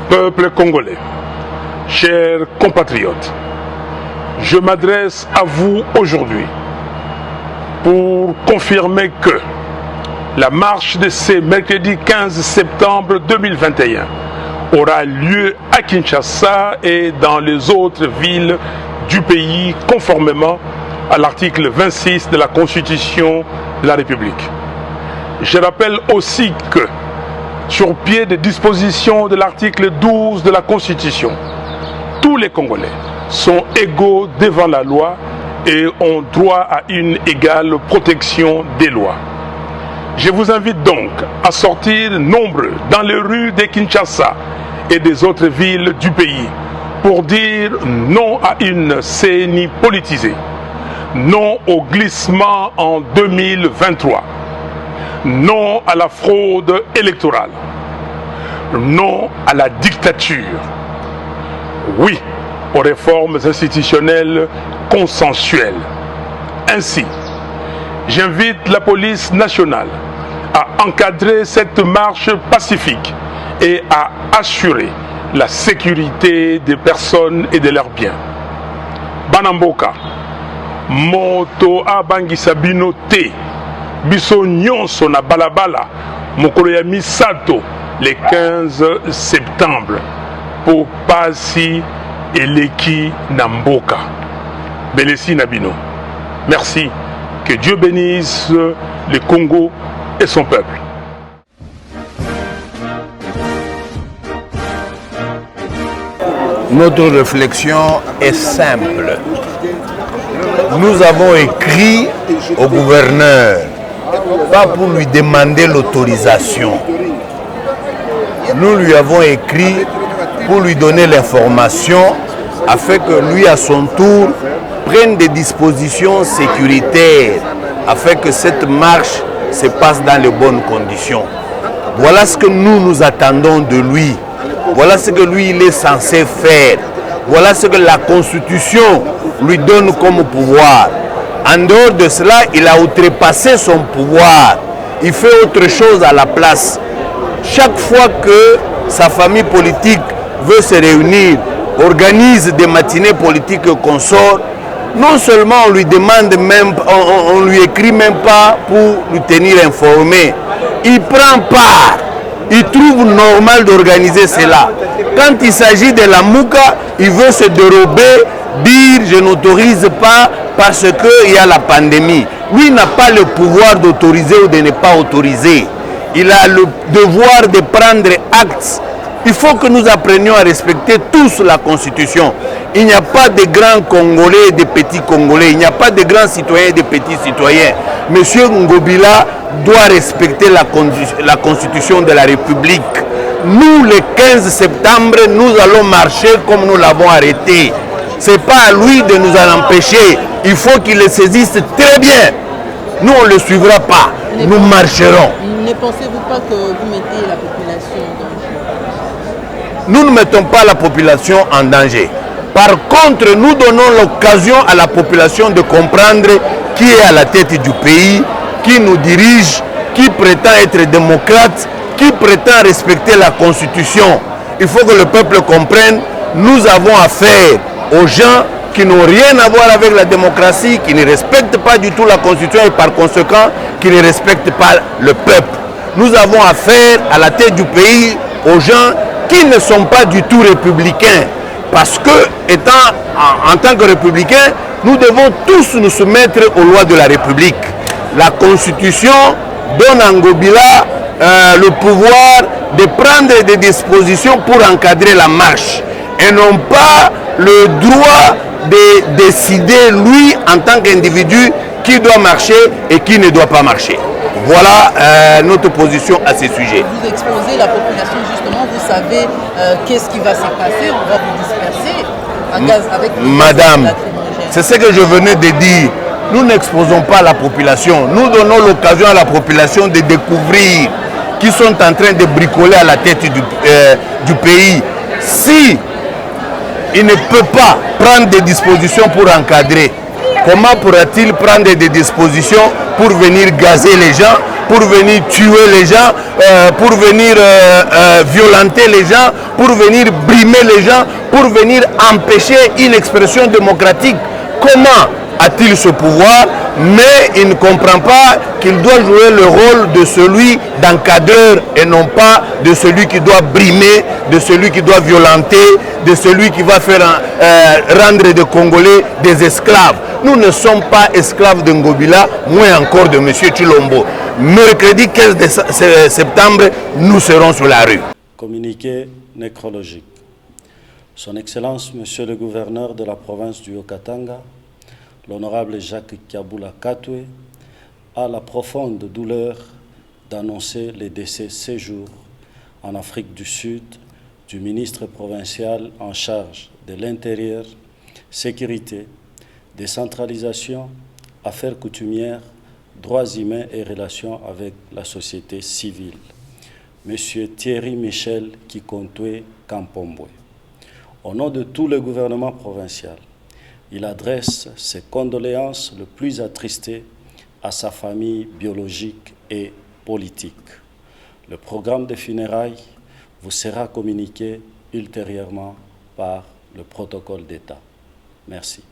Peuple congolais, chers compatriotes, je m'adresse à vous aujourd'hui pour confirmer que la marche de ce mercredi 15 septembre 2021 aura lieu à Kinshasa et dans les autres villes du pays conformément à l'article 26 de la Constitution de la République. Je rappelle aussi que, sur pied des dispositions de l'article 12 de la Constitution, tous les Congolais sont égaux devant la loi et ont droit à une égale protection des lois. Je vous invite donc à sortir nombreux dans les rues de Kinshasa et des autres villes du pays pour dire non à une CENI politisée, non au glissement en 2023, non à la fraude électorale, non à la dictature, oui aux réformes institutionnelles consensuelles. Ainsi, j'invite la police nationale à encadrer cette marche pacifique et à assurer la sécurité des personnes et de leurs biens. Banamboka, moto abangisa bino te, biso nyonso na balabala, mokolo ya misato, le 15 septembre, pour pasi eleki namboka. Belesi Nabino. Merci. Que Dieu bénisse le Congo et son peuple. Notre réflexion est simple. Nous avons écrit au gouverneur, pas pour lui demander l'autorisation. Nous lui avons écrit pour lui donner l'information afin que lui, à son tour, prenne des dispositions sécuritaires afin que cette marche se passe dans les bonnes conditions. Voilà ce que nous attendons de lui. Voilà ce que lui, il est censé faire. Voilà ce que la Constitution lui donne comme pouvoir. En dehors de cela, il a outrepassé son pouvoir. Il fait autre chose à la place. Chaque fois que sa famille politique veut se réunir, organise des matinées politiques qu'on sort, non seulement on lui demande même, on lui écrit même pas pour lui tenir informé. Il prend part. Il trouve normal d'organiser cela. Quand il s'agit de la Mouka, il veut se dérober, dire je n'autorise pas parce qu'il y a la pandémie. Lui n'a pas le pouvoir d'autoriser ou de ne pas autoriser. Il a le devoir de prendre acte. Il faut que nous apprenions à respecter tous la Constitution. Il n'y a pas de grands Congolais et de petits Congolais. Il n'y a pas de grands citoyens et de petits citoyens. Monsieur Ngobila doit respecter la Constitution de la République. Nous, le 15 septembre, nous allons marcher comme nous l'avons arrêté. Ce n'est pas à lui de nous en empêcher. Il faut qu'il le saisisse très bien. Nous, on ne le suivra pas. Nous marcherons. Ne pensez-vous pas que vous mettez la population en danger? Nous ne mettons pas la population en danger. Par contre, nous donnons l'occasion à la population de comprendre qui est à la tête du pays, qui nous dirige, qui prétend être démocrate, qui prétend respecter la Constitution. Il faut que le peuple comprenne, nous avons affaire aux gens qui n'ont rien à voir avec la démocratie, qui ne respectent pas du tout la Constitution et par conséquent, qui ne respectent pas le peuple. Nous avons affaire à la tête du pays aux gens qui ne sont pas du tout républicains. Parce que, en tant que républicains, nous devons tous nous soumettre aux lois de la République. La Constitution donne à Ngobila le pouvoir de prendre des dispositions pour encadrer la marche et non pas le droit de décider, lui, en tant qu'individu, qui doit marcher et qui ne doit pas marcher. Voilà notre position à ce sujet. Vous exposez la population, justement, vous savez qu'est-ce qui va se passer, on va vous disperser à gaz avec Madame, c'est ce que je venais de dire. Nous n'exposons pas la population. Nous donnons l'occasion à la population de découvrir qui sont en train de bricoler à la tête du pays. Si il ne peut pas prendre des dispositions pour encadrer, comment pourra-t-il prendre des dispositions pour venir gazer les gens, pour venir tuer les gens, pour venir violenter les gens, pour venir brimer les gens, pour venir empêcher une expression démocratique. Comment a-t-il ce pouvoir? Mais il ne comprend pas qu'il doit jouer le rôle de celui d'encadreur et non pas de celui qui doit brimer, de celui qui doit violenter, de celui qui va faire rendre des Congolais des esclaves. Nous ne sommes pas esclaves de Ngobila, moins encore de M. Tshilombo. Mercredi 15 septembre, nous serons sur la rue. Communiqué nécrologique. Son Excellence, Monsieur le Gouverneur de la province du Haut-Katanga, l'honorable Jacques Kiabula Katwe, a la profonde douleur d'annoncer le décès ce jour en Afrique du Sud du ministre provincial en charge de l'Intérieur, Sécurité, Décentralisation, Affaires coutumières, Droits humains et relations avec la société civile, M. Thierry Michel Kikontwe Kampombwe. Au nom de tout le gouvernement provincial, il adresse ses condoléances les plus attristées à sa famille biologique et politique. Le programme de funérailles vous sera communiqué ultérieurement par le protocole d'État. Merci.